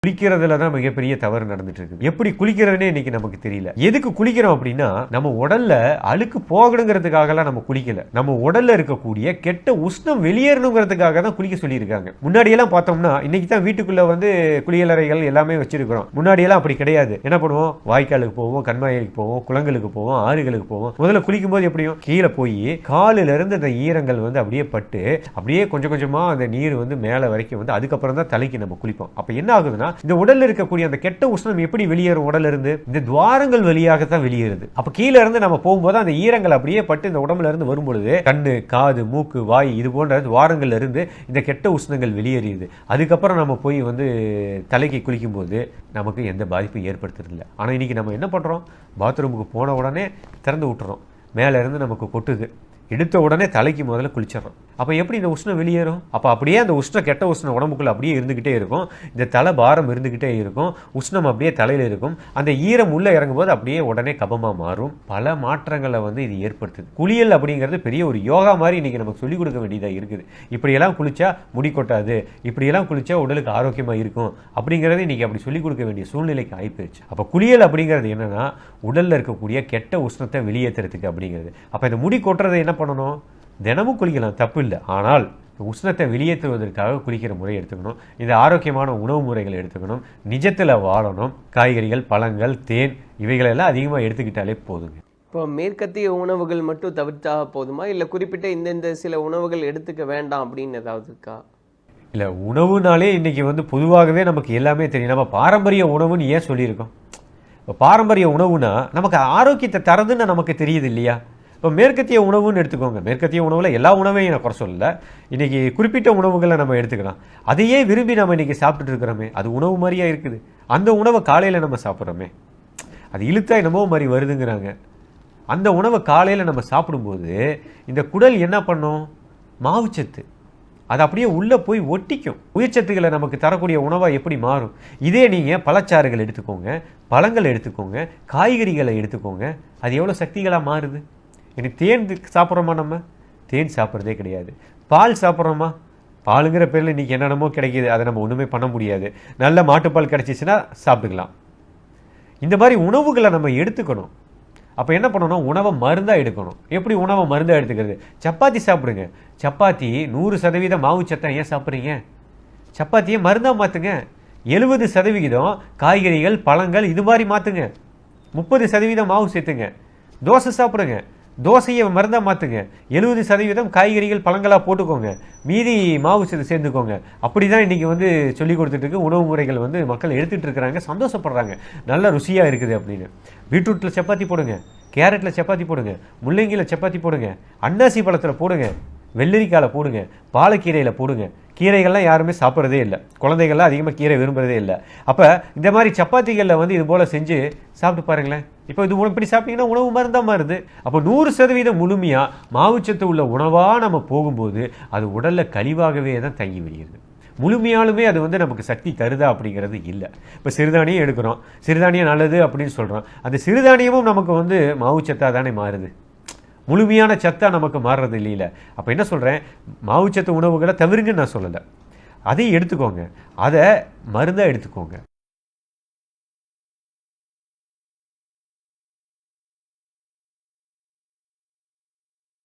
குளிக்கிறதுல தான் மிகப்பெரிய தவறு நடந்துட்டு இருக்கு. எப்படி குளிக்கிறதுனே இன்னைக்கு நமக்கு தெரியல. எதுக்கு குளிக்கிறோம் அப்படின்னா, நம்ம உடல்ல அழுக்கு போகணுங்கிறதுக்காகலாம் நம்ம குளிக்கல. நம்ம உடல்ல இருக்கக்கூடிய கெட்ட உஷ்ணம் வெளியேறணுங்கிறதுக்காக தான் குளிக்க சொல்லியிருக்காங்க. முன்னாடி எல்லாம் பார்த்தோம்னா, இன்னைக்கு தான் வீட்டுக்குள்ள வந்து குளியலறைகள் எல்லாமே வச்சிருக்கிறோம். முன்னாடி எல்லாம் அப்படி கிடையாது. என்ன பண்ணுவோம்? வாய்க்காலுக்கு போவோம், கண்மாய்க்கு போவோம், குளங்களுக்கு போவோம், ஆறுகளுக்கு போவோம். முதல்ல குளிக்கும் போது எப்படியும் கீழே போய் காலில இருந்து அந்த ஈரங்கள் வந்து அப்படியே பட்டு அப்படியே கொஞ்சம் கொஞ்சமா அந்த நீர் வந்து மேல வரைக்கும் வந்து அதுக்கப்புறம் தான் தலைக்கு நம்ம குளிப்போம். அப்ப என்ன ஆகுதுன்னா, இந்த உடல்ல இருக்கக்கூடிய அந்த கெட்ட உஷ்ணம் எப்படி வெளியேறும்? உடல்ல இருந்து இந்த துவாரங்கள் வழியாக தான் வெளியேறுது. அப்ப கீழே இருந்து நம்ம போகும்போது அந்த ஈரங்கள் அப்படியே பட்டு இந்த உடம்புல இருந்து வரும்பொழுது கண்ணு, காது, மூக்கு, வாய் இது போன்ற துவாரங்கள்ல இருந்து இந்த கெட்ட உஷ்ணங்கள் வெளியேறியது. அதுக்கப்புறம் நம்ம போய் வந்து தலைக்கு குளிக்கும் போது நமக்கு எந்த பாதிப்பும் ஏற்படுத்துறதில்லை. ஆனா இன்னைக்கு நம்ம என்ன பண்றோம்? பாத்ரூமுக்கு போன உடனே திறந்து விட்டுறோம். மேல இருந்து நமக்கு கொட்டுது. எடுத்த உடனே தலைக்கு முதல்ல குளிச்சிடறோம். அப்போ எப்படி இந்த உஷ்ணம் வெளியேறும்? அப்போ அப்படியே அந்த உஷ்ணம் கெட்ட உஷ்ணம் உடம்புக்குள்ள அப்படியே இருந்துகிட்டே இருக்கும். இந்த தலை பாரம் இருந்துகிட்டே இருக்கும். உஷ்ணம் அப்படியே தலையில் இருக்கும். அந்த ஈரம் உள்ள இறங்கும் போது அப்படியே உடனே கபமா மாறும். பல மாற்றங்களை வந்து இது ஏற்படுத்துது. குளியல் அப்படிங்கிறது பெரிய ஒரு யோகா மாதிரி இன்னைக்கு நமக்கு சொல்லிக் கொடுக்க வேண்டியதாக இருக்குது. இப்படியெல்லாம் குளிச்சா முடி கொட்டாது, இப்படியெல்லாம் குளிச்சா உடலுக்கு ஆரோக்கியமாக இருக்கும் அப்படிங்கிறது இன்னைக்கு அப்படி சொல்லிக் கொடுக்க வேண்டிய சூழ்நிலைக்கு ஆயிப்போச்சு. அப்போ குளியல் அப்படிங்கிறது என்னன்னா, உடல்ல இருக்கக்கூடிய கெட்ட உஷ்ணத்தை வெளியேற்றுறதுக்கு அப்படிங்கிறது. அப்போ இந்த முடி கொட்டுறதை என்ன பண்ணணும்? தினமும் குளிக்கலாம், தப்பு இல்லை. ஆனால் உஷ்ணத்தை வெளியேற்றுவதற்காக குளிக்கிற முறை எடுத்துக்கணும். இந்த ஆரோக்கியமான உணவு முறைகளை எடுத்துக்கணும். நிஜத்தில் வாழணும். காய்கறிகள், பழங்கள், தேன் இவைகளெல்லாம் அதிகமாக எடுத்துக்கிட்டாலே போதுங்க. இப்போ மேற்கத்திய உணவுகள் மட்டும் தவிர்த்தா போதுமா, இல்லை குறிப்பிட்ட இந்த சில உணவுகள் எடுத்துக்க வேண்டாம் அப்படின்னு ஏதாவது இருக்கா? இல்லை, உணவுனாலே இன்னைக்கு வந்து பொதுவாகவே நமக்கு எல்லாமே தெரியும். நம்ம பாரம்பரிய உணவுன்னு ஏன் சொல்லியிருக்கோம்? இப்போ பாரம்பரிய உணவுனா நமக்கு ஆரோக்கியத்தை தரதுன்னு நமக்கு தெரியுது இல்லையா? இப்போ மேற்கத்திய உணவுன்னு எடுத்துக்கோங்க. மேற்கத்திய உணவில் எல்லா உணவையும் நான் குறை சொல்லலை. இன்றைக்கி குறிப்பிட்ட உணவுகளை நம்ம எடுத்துக்கலாம். அதையே விரும்பி நம்ம இன்றைக்கி சாப்பிட்டுட்டு இருக்கிறோமே, அது உணவு மாதிரியாக இருக்குது. அந்த உணவை காலையில் நம்ம சாப்பிட்றோமே, அது இழுத்தா என்னமோ மாதிரி வருதுங்கிறாங்க. அந்த உணவை காலையில் நம்ம சாப்பிடும்போது இந்த குடல் என்ன பண்ணும்? மாவுச்சத்து அது அப்படியே உள்ளே போய் ஒட்டிக்கும். உயிர்ச்சத்துக்களை நமக்கு தரக்கூடிய உணவாக எப்படி மாறும்? இதே நீங்கள் பழச்சாறுகள் எடுத்துக்கோங்க, பழங்கள் எடுத்துக்கோங்க, காய்கறிகளை எடுத்துக்கோங்க, அது எவ்வளோ சக்திகளாக மாறுது. எனக்கு தேன் சாப்பிட்றோமா? நம்ம தேன் சாப்பிட்றதே கிடையாது. பால் சாப்பிட்றோமா? பாலுங்கிற பேரில் இன்றைக்கி என்னென்னமோ கிடைக்கிது, அதை நம்ம ஒன்றுமே பண்ண முடியாது. நல்ல மாட்டுப்பால் கிடச்சிச்சின்னா சாப்பிட்டுக்கலாம். இந்த மாதிரி உணவுகளை நம்ம எடுத்துக்கணும். அப்போ என்ன பண்ணணும்? உணவை மருந்தாக எடுக்கணும். எப்படி உணவை மருந்தாக எடுத்துக்கிறது? சப்பாத்தி சாப்பிடுங்க. சப்பாத்தி 100% மாவுச்சத்தை ஏன் சாப்பிட்றீங்க? சப்பாத்தியை மருந்தாக மாற்றுங்க. 70% காய்கறிகள், பழங்கள் இது மாதிரி மாற்றுங்க. 30% மாவு சேர்த்துங்க. தோசை சாப்பிடுங்க. தோசையை மருந்தாக மாற்றுங்க. 70% காய்கறிகள், பழங்களாக போட்டுக்கோங்க. மீதி மாவு சேர்ந்துக்கோங்க. அப்படி தான் இன்றைக்கி வந்து சொல்லி கொடுத்துட்டு உணவு முறைகள் வந்து மக்கள் எடுத்துகிட்டு இருக்கிறாங்க, சந்தோஷப்படுறாங்க. நல்ல ருசியாக இருக்குது அப்படின்னு. பீட்ரூட்டில் சப்பாத்தி போடுங்க, கேரட்டில் சப்பாத்தி போடுங்க, முள்ளங்கியில் சப்பாத்தி போடுங்க, அன்னாசி பழத்தில் போடுங்க, வெள்ளரிக்காயில் போடுங்க, பாலக்கீரையில் போடுங்க. கீரைகள்லாம் யாருமே சாப்பிட்றதே இல்லை. குழந்தைகள்லாம் அதிகமாக கீரை விரும்புகிறதே இல்லை. அப்போ இந்த மாதிரி சப்பாத்திகளில் வந்து இது போல் செஞ்சு சாப்பிட்டு பாருங்களேன். இப்போ இது இப்படி சாப்பிட்டீங்கன்னா உணவு மருந்தாக மாறுது. அப்போ 100% முழுமையாக மாவுச்சத்து உள்ள உணவாக நம்ம போகும்போது அது உடலில் கழிவாகவே தான் தங்கி விடுகிறது. முழுமையாலுமே அது வந்து நமக்கு சக்தி தருதா அப்படிங்கிறது இல்லை. இப்போ சிறுதானியம் எடுக்கிறோம், சிறுதானியம் நல்லது அப்படின்னு சொல்கிறோம். அந்த சிறுதானியமும் நமக்கு வந்து மாவுச்சத்தாக தானே மாறுது. முழுமையான சத்தா நமக்கு மாறுறது இல்லையில. அப்போ என்ன சொல்கிறேன்? மாவுச்சத்து உணவுகளை தவிருங்கன்னு நான் சொல்லலை. அதையும் எடுத்துக்கோங்க, அதை மருந்தாக எடுத்துக்கோங்க.